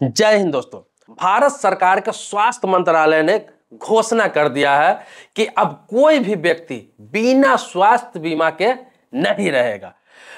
जय हिंद दोस्तों। भारत सरकार के स्वास्थ्य मंत्रालय ने घोषणा कर दिया है कि अब कोई भी व्यक्ति बिना स्वास्थ्य बीमा के नहीं रहेगा।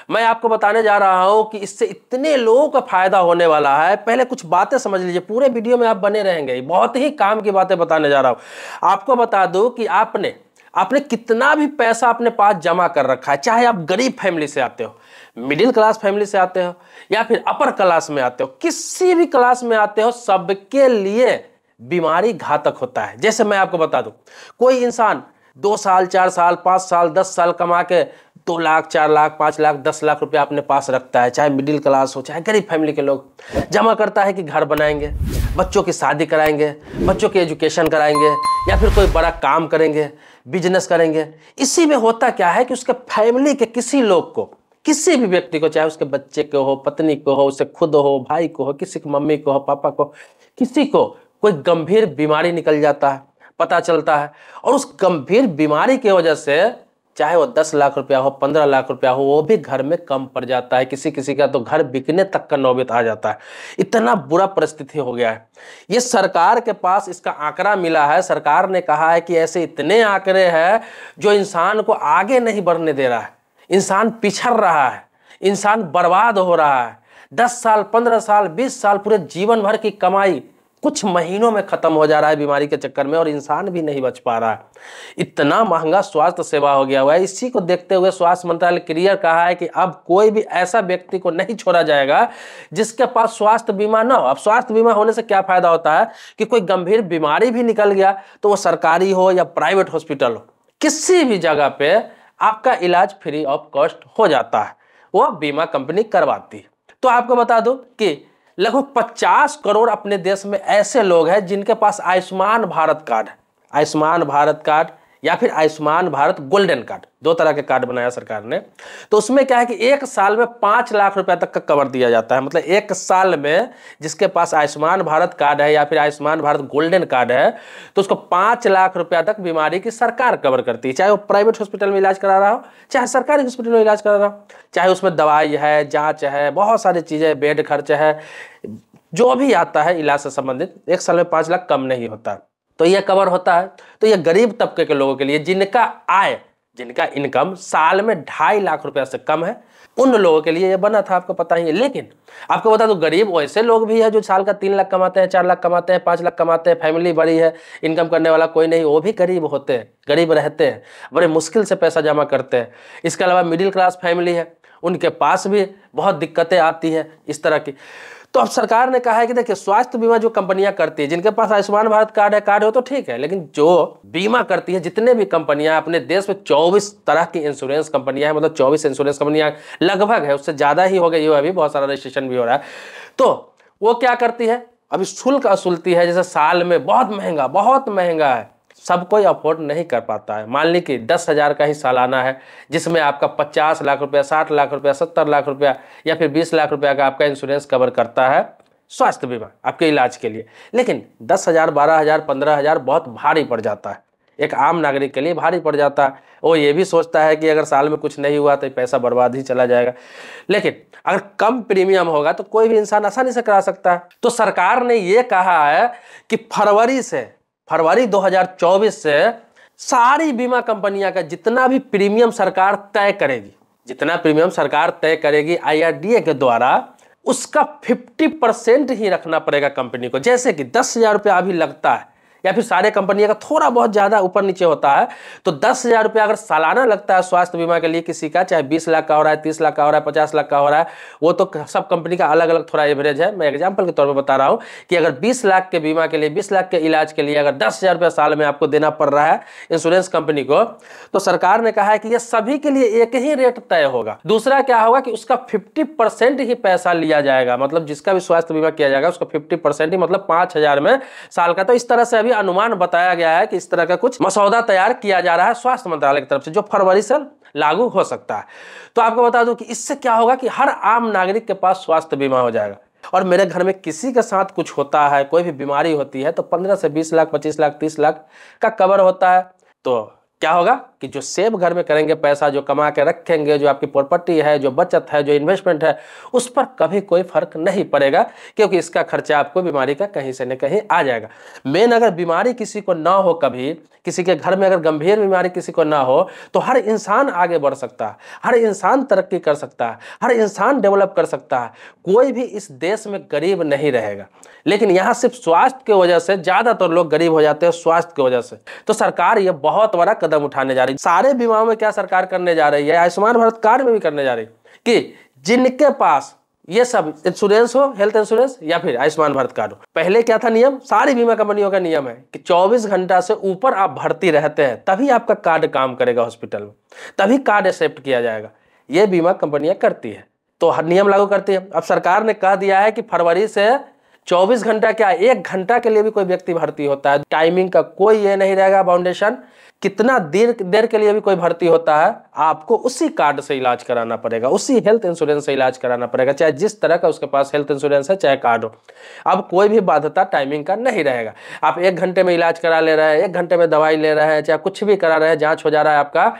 मैं आपको बताने जा रहा हूं कि इससे इतने लोगों का फायदा होने वाला है। पहले कुछ बातें समझ लीजिए, पूरे वीडियो में आप बने रहेंगे, बहुत ही काम की बातें बताने जा रहा हूं। आपको बता दूं कि आपने कितना भी पैसा अपने पास जमा कर रखा है, चाहे आप गरीब फैमिली से आते हो, मिडिल क्लास फैमिली से आते हो या फिर अपर क्लास में आते हो, किसी भी क्लास में आते हो, सबके लिए बीमारी घातक होता है। जैसे मैं आपको बता दूं, कोई इंसान 2 साल 4 साल 5 साल 10 साल कमा के 2 लाख 4 लाख 5 लाख 10 लाख रुपया अपने पास रखता है, चाहे मिडिल क्लास हो चाहे गरीब फैमिली के लोग, जमा करता है कि घर बनाएंगे, बच्चों की शादी कराएंगे, बच्चों की एजुकेशन कराएंगे या फिर कोई बड़ा काम करेंगे, बिजनेस करेंगे। इसी में होता क्या है कि उसके फैमिली के किसी लोग को, किसी भी व्यक्ति को, चाहे उसके बच्चे को हो, पत्नी को हो, उसे खुद हो, भाई को हो, किसी की मम्मी को हो, पापा को, किसी को कोई गंभीर बीमारी निकल जाता है, पता चलता है, और उस गंभीर बीमारी की वजह से चाहे वो 10 लाख रुपया हो, 15 लाख रुपया हो, वो भी घर में कम पड़ जाता है। किसी किसी का तो घर बिकने तक का नौबत आ जाता है। इतना बुरा परिस्थिति हो गया है। ये सरकार के पास इसका आंकड़ा मिला है। सरकार ने कहा है कि ऐसे इतने आंकड़े हैं जो इंसान को आगे नहीं बढ़ने दे रहा है, इंसान पिछड़ रहा है, इंसान बर्बाद हो रहा है। 10 साल 15 साल 20 साल पूरे जीवन भर की कमाई कुछ महीनों में खत्म हो जा रहा है बीमारी के चक्कर में, और इंसान भी नहीं बच पा रहा है। इतना महंगा स्वास्थ्य सेवा हो गया हुआ है। इसी को देखते हुए स्वास्थ्य मंत्रालय क्लियर कहा है कि अब कोई भी ऐसा व्यक्ति को नहीं छोड़ा जाएगा जिसके पास स्वास्थ्य बीमा ना हो। अब स्वास्थ्य बीमा होने से क्या फायदा होता है कि कोई गंभीर बीमारी भी निकल गया तो वो सरकारी हो या प्राइवेट हॉस्पिटल हो, किसी भी जगह पे आपका इलाज फ्री ऑफ कॉस्ट हो जाता है, वो बीमा कंपनी करवाती है। तो आपको बता दूं कि लगभग 50 करोड़ अपने देश में ऐसे लोग हैं जिनके पास आयुष्मान भारत कार्ड है। आयुष्मान भारत कार्ड या फिर आयुष्मान भारत गोल्डन कार्ड, 2 तरह के कार्ड बनाया सरकार ने। तो उसमें क्या है कि 1 साल में 5 लाख रुपए तक का कवर दिया जाता है। मतलब 1 साल में जिसके पास आयुष्मान भारत कार्ड है या फिर आयुष्मान भारत गोल्डन कार्ड है तो उसको 5 लाख रुपया तक बीमारी की सरकार कवर करती है, चाहे वो प्राइवेट हॉस्पिटल में इलाज करा रहा हो, चाहे सरकारी हॉस्पिटल में इलाज करा रहा हो, चाहे उसमें दवाई है, जाँच है, बहुत सारी चीज़ें, बेड खर्च है, जो भी आता है इलाज से संबंधित, 1 साल में 5 लाख कम नहीं होता। तो यह कवर होता है। तो यह गरीब तबके के लोगों के लिए, जिनका आय, जिनका इनकम साल में 2.5 लाख रुपया से कम है, उन लोगों के लिए यह बना था, आपको पता ही है। लेकिन आपको बता दो, गरीब वैसे लोग भी है जो साल का 3 लाख कमाते हैं, 4 लाख कमाते हैं, 5 लाख कमाते हैं, फैमिली बड़ी है, इनकम करने वाला कोई नहीं, वो भी गरीब होते हैं, गरीब रहते हैं, बड़े मुश्किल से पैसा जमा करते हैं। इसके अलावा मिडिल क्लास फैमिली है, उनके पास भी बहुत दिक्कतें आती है इस तरह की। तो अब सरकार ने कहा है कि देखिए, स्वास्थ्य बीमा जो कंपनियां करती है, जिनके पास आयुष्मान भारत कार्ड हो तो ठीक है, लेकिन जो बीमा करती है, जितने भी कंपनियां, अपने देश में 24 तरह की इंश्योरेंस कंपनियां हैं, मतलब 24 इंश्योरेंस कंपनियां लगभग है, उससे ज्यादा ही हो गई है, अभी बहुत सारा रजिस्ट्रेशन भी हो रहा है। तो वो क्या करती है, अभी शुल्क वसूलती है। जैसे साल में बहुत महंगा है, सब कोई अफोर्ड नहीं कर पाता है। मान ली कि 10,000 का ही सालाना है, जिसमें आपका 50 लाख रुपया, 60 लाख रुपया, 70 लाख रुपया या फिर 20 लाख रुपया का आपका इंश्योरेंस कवर करता है स्वास्थ्य बीमा आपके इलाज के लिए। लेकिन 10,000, 12,000, 15,000 बहुत भारी पड़ जाता है, एक आम नागरिक के लिए भारी पड़ जाता है। वो ये भी सोचता है कि अगर साल में कुछ नहीं हुआ तो पैसा बर्बाद ही चला जाएगा। लेकिन अगर कम प्रीमियम होगा तो कोई भी इंसान आसानी से करा सकता है। तो सरकार ने ये कहा है कि फरवरी 2024 से सारी बीमा कंपनियां का जितना भी प्रीमियम सरकार तय करेगी, जितना प्रीमियम सरकार तय करेगी IRDA के द्वारा, उसका 50% ही रखना पड़ेगा कंपनी को। जैसे कि 10,000 रुपया अभी लगता है, या फिर सारे कंपनियों का थोड़ा बहुत ज्यादा ऊपर नीचे होता है, तो 10,000 रुपया अगर सालाना लगता है स्वास्थ्य बीमा के लिए किसी का, चाहे 20 लाख का हो रहा है, 30 लाख का हो रहा है, 50 लाख का हो रहा है, वो तो सब कंपनी का अलग अलग थोड़ा एवरेज है। मैं एग्जांपल के तौर पर बता रहा हूं कि अगर 20 लाख के बीमा के लिए, 20 लाख के इलाज के लिए अगर 10,000 रुपया साल में आपको देना पड़ रहा है इंश्योरेंस कंपनी को, तो सरकार ने कहा है कि यह सभी के लिए एक ही रेट तय होगा। दूसरा क्या होगा कि उसका 50% ही पैसा लिया जाएगा, मतलब जिसका भी स्वास्थ्य बीमा किया जाएगा उसका 50% ही, मतलब 5,000 में साल का। तो इस तरह से अभी अनुमान बताया गया है कि इस तरह का कुछ मसौदा तैयार किया जा रहा है स्वास्थ्य मंत्रालय की तरफ से, जो फरवरी से लागू हो सकता है। तो आपको बता दूं कि इससे क्या होगा कि हर आम नागरिक के पास स्वास्थ्य बीमा हो जाएगा। और मेरे घर में किसी के साथ कुछ होता है, कोई भी बीमारी होती है, तो 15 से 20 लाख, 25 लाख, 30 लाख का कवर होता है। तो क्या होगा कि जो सेव घर में करेंगे, पैसा जो कमा के रखेंगे, जो आपकी प्रॉपर्टी है, जो बचत है, जो इन्वेस्टमेंट है, उस पर कभी कोई फर्क नहीं पड़ेगा, क्योंकि इसका खर्चा आपको बीमारी का कहीं से न कहीं आ जाएगा। मेन अगर बीमारी किसी को ना हो, कभी किसी के घर में अगर गंभीर बीमारी किसी को ना हो, तो हर इंसान आगे बढ़ सकता है, हर इंसान तरक्की कर सकता है, हर इंसान डेवलप कर सकता है, कोई भी इस देश में गरीब नहीं रहेगा। लेकिन यहाँ सिर्फ स्वास्थ्य की वजह से ज्यादातर लोग गरीब हो जाते हैं, स्वास्थ्य की वजह से। तो सरकार ये बहुत बड़ा कदम उठाने जा रही है। सारे बीमाओं में क्या सरकार करने जा रही है, आयुष्मान भारत कार्ड में भी करने जा रही है, कि जिनके पास ये सब इंश्योरेंस हो, हेल्थ इंश्योरेंस या फिर आयुष्मान भारत कार्ड हो। पहले क्या था नियम, सारी बीमा कंपनियों का नियम है कि 24 घंटा से ऊपर आप भर्ती रहते हैं तभी आपका कार्ड काम करेगा हॉस्पिटल में, तभी कार्ड एक्सेप्ट किया जाएगा। ये बीमा कंपनियां करती है, तो हर नियम लागू करती है। अब सरकार ने कह दिया है कि फरवरी से 24 घंटा क्या, 1 घंटा के लिए भी कोई व्यक्ति भर्ती होता है, टाइमिंग का कोई ये नहीं रहेगा बाउंडेशन, कितना देर के लिए भी कोई भर्ती होता है, आपको उसी कार्ड से इलाज कराना पड़ेगा, उसी हेल्थ इंश्योरेंस से इलाज कराना पड़ेगा, चाहे जिस तरह का उसके पास हेल्थ इंश्योरेंस है, चाहे कार्ड हो। अब कोई भी बाध्यता टाइमिंग का नहीं रहेगा। आप 1 घंटे में इलाज करा ले रहे हैं, 1 घंटे में दवाई ले रहे हैं, चाहे कुछ भी करा रहे हैं, जांच हो जा रहा है, आपका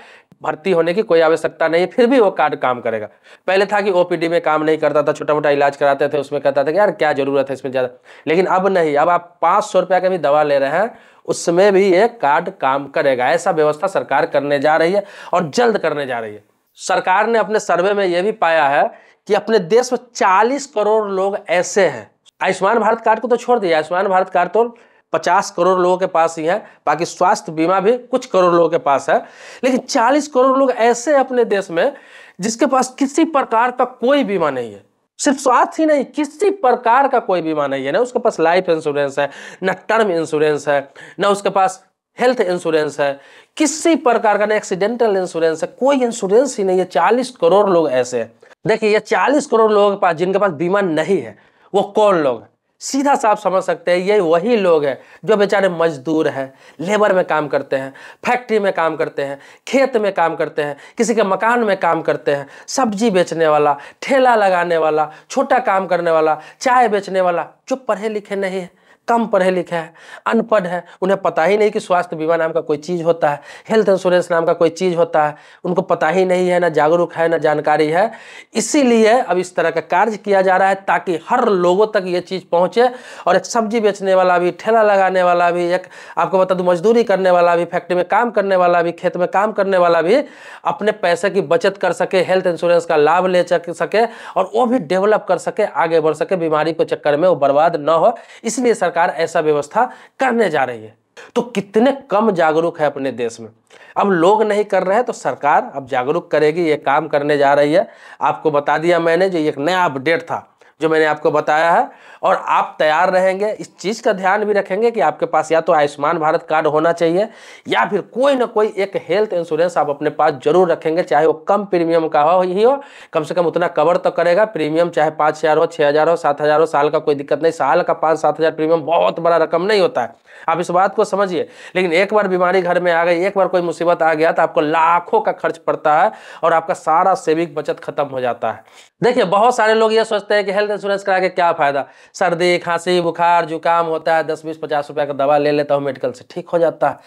भर्ती होने की कोई आवश्यकता नहीं है, फिर भी वो कार्ड काम करेगा। पहले था कि ओपीडी में काम नहीं करता था, छोटा मोटा इलाज कराते थे, उसमें कहता था कि यार क्या जरूरत है इसमें ज्यादा, लेकिन अब नहीं, अब आप 500 रुपया का भी दवा ले रहे हैं, उसमें भी ये कार्ड काम करेगा। ऐसा व्यवस्था सरकार करने जा रही है और जल्द करने जा रही है। सरकार ने अपने सर्वे में यह भी पाया है कि अपने देश में 40 करोड़ लोग ऐसे हैं, आयुष्मान भारत कार्ड को तो छोड़ दिया, आयुष्मान भारत कार्ड तो 50 करोड़ लोगों के पास ही है, बाकी स्वास्थ्य बीमा भी कुछ करोड़ लोगों के पास है, लेकिन 40 करोड़ लोग ऐसे अपने देश में जिसके पास किसी प्रकार का कोई बीमा नहीं है। सिर्फ स्वास्थ्य ही नहीं, किसी प्रकार का कोई बीमा नहीं है, ना उसके पास लाइफ इंश्योरेंस है, ना टर्म इंश्योरेंस है, ना उसके पास हेल्थ इंश्योरेंस है, किसी प्रकार का ना एक्सीडेंटल इंश्योरेंस है, कोई इंश्योरेंस ही नहीं है। 40 करोड़ लोग ऐसे हैं। देखिए ये 40 करोड़ लोगों के पास, जिनके पास बीमा नहीं है, वो कौन लोग हैं? सीधा साफ समझ सकते हैं, ये वही लोग हैं जो बेचारे मजदूर हैं, लेबर में काम करते हैं, फैक्ट्री में काम करते हैं, खेत में काम करते हैं, किसी के मकान में काम करते हैं, सब्जी बेचने वाला, ठेला लगाने वाला, छोटा काम करने वाला, चाय बेचने वाला, जो पढ़े लिखे नहीं है, कम पढ़े लिखे हैं, अनपढ़ है, उन्हें पता ही नहीं कि स्वास्थ्य बीमा नाम का कोई चीज़ होता है, हेल्थ इंश्योरेंस नाम का कोई चीज़ होता है, उनको पता ही नहीं है, ना जागरूक है, ना जानकारी है। इसीलिए अब इस तरह का कार्य किया जा रहा है ताकि हर लोगों तक ये चीज़ पहुँचे। और एक सब्जी बेचने वाला भी, ठेला लगाने वाला भी, एक आपको बता दूं मजदूरी करने वाला भी, फैक्ट्री में काम करने वाला भी, खेत में काम करने वाला भी अपने पैसे की बचत कर सके, हेल्थ इंश्योरेंस का लाभ ले सके और वो भी डेवलप कर सके, आगे बढ़ सके, बीमारी के चक्कर में वो बर्बाद न हो। इसलिए सरकार ऐसा व्यवस्था करने जा रही है। तो कितने कम जागरूक है अपने देश में। अब लोग नहीं कर रहे हैं तो सरकार अब जागरूक करेगी, ये काम करने जा रही है। आपको बता दिया मैंने, जो एक नया अपडेट था जो मैंने आपको बताया है, और आप तैयार रहेंगे, इस चीज़ का ध्यान भी रखेंगे कि आपके पास या तो आयुष्मान भारत कार्ड होना चाहिए या फिर कोई ना कोई एक हेल्थ इंश्योरेंस आप अपने पास जरूर रखेंगे, चाहे वो कम प्रीमियम का हो, कम से कम उतना कवर तो करेगा। प्रीमियम चाहे 5,000 हो, 6,000 हो, 7,000 हो, साल का कोई दिक्कत नहीं। साल का 5-7 हज़ार प्रीमियम बहुत बड़ा रकम नहीं होता है, आप इस बात को समझिए। लेकिन एक बार बीमारी घर में आ गई, एक बार कोई मुसीबत आ गया तो आपको लाखों का खर्च पड़ता है और आपका सारा सेविंग बचत खत्म हो जाता है। देखिए बहुत सारे लोग ये सोचते हैं कि हेल्थ इंश्योरेंस करा के क्या फायदा, सर्दी खांसी बुखार जुकाम होता है, 10-20-50 रुपए का दवा ले लेता हूँ, मेडिकल से ठीक हो जाता है।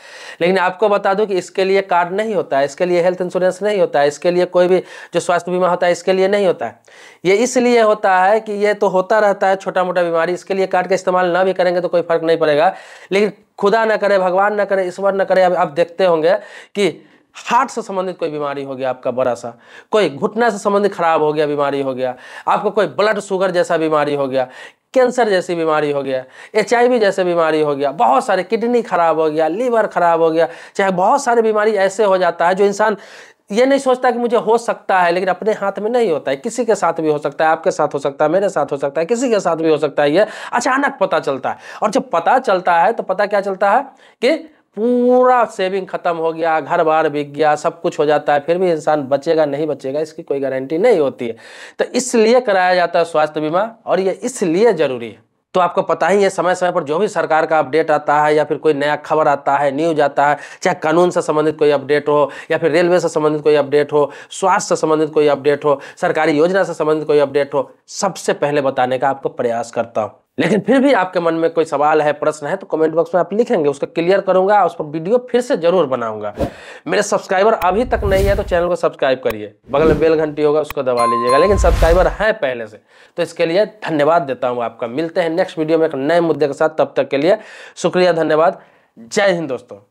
लेकिन आपको बता दूं कि इसके लिए कार्ड नहीं होता है, इसके लिए हेल्थ इंश्योरेंस नहीं होता है, इसके लिए कोई भी जो स्वास्थ्य बीमा होता है इसके लिए नहीं होता है। ये इसलिए होता है कि ये तो होता रहता है छोटा मोटा बीमारी, इसके लिए कार्ड का इस्तेमाल ना भी करेंगे तो कोई फर्क नहीं पड़ेगा। लेकिन खुदा ना करे, भगवान ना करे, ईश्वर ना करे, आप देखते होंगे कि हार्ट से संबंधित कोई बीमारी हो गया आपका बड़ा सा, कोई घुटना से संबंधित खराब हो गया बीमारी हो गया, आपको कोई ब्लड शुगर जैसा बीमारी हो गया, कैंसर जैसी बीमारी हो गया, HIV जैसे बीमारी हो गया, बहुत सारे किडनी खराब हो गया, लीवर खराब हो गया, चाहे बहुत सारे बीमारी ऐसे हो जाता है जो इंसान ये नहीं सोचता कि मुझे हो सकता है, लेकिन अपने हाथ में नहीं होता है। किसी के साथ भी हो सकता है, आपके साथ हो सकता है, मेरे साथ हो सकता है, किसी के साथ भी हो सकता है। ये अचानक पता चलता है, और जब पता चलता है तो पता क्या चलता है कि पूरा सेविंग खत्म हो गया, घर बार बिक गया, सब कुछ हो जाता है, फिर भी इंसान बचेगा नहीं बचेगा इसकी कोई गारंटी नहीं होती है। तो इसलिए कराया जाता है स्वास्थ्य बीमा, और ये इसलिए जरूरी है। तो आपको पता ही है समय समय पर जो भी सरकार का अपडेट आता है या फिर कोई नया खबर आता है, न्यूज आता है, चाहे कानून से संबंधित कोई अपडेट हो या फिर रेलवे से संबंधित कोई अपडेट हो, स्वास्थ्य से संबंधित कोई अपडेट हो, सरकारी योजना से संबंधित कोई अपडेट हो, सबसे पहले बताने का आपको प्रयास करता हूँ। लेकिन फिर भी आपके मन में कोई सवाल है, प्रश्न है, तो कमेंट बॉक्स में आप लिखेंगे, उसको क्लियर करूंगा, उस पर वीडियो फिर से जरूर बनाऊंगा। मेरे सब्सक्राइबर अभी तक नहीं है तो चैनल को सब्सक्राइब करिए, बगल में बेल घंटी होगा उसको दबा लीजिएगा, लेकिन सब्सक्राइबर है पहले से, तो इसके लिए धन्यवाद देता हूं आपका। मिलते हैं नेक्स्ट वीडियो में एक नए मुद्दे के साथ, तब तक के लिए शुक्रिया, धन्यवाद, जय हिंद दोस्तों।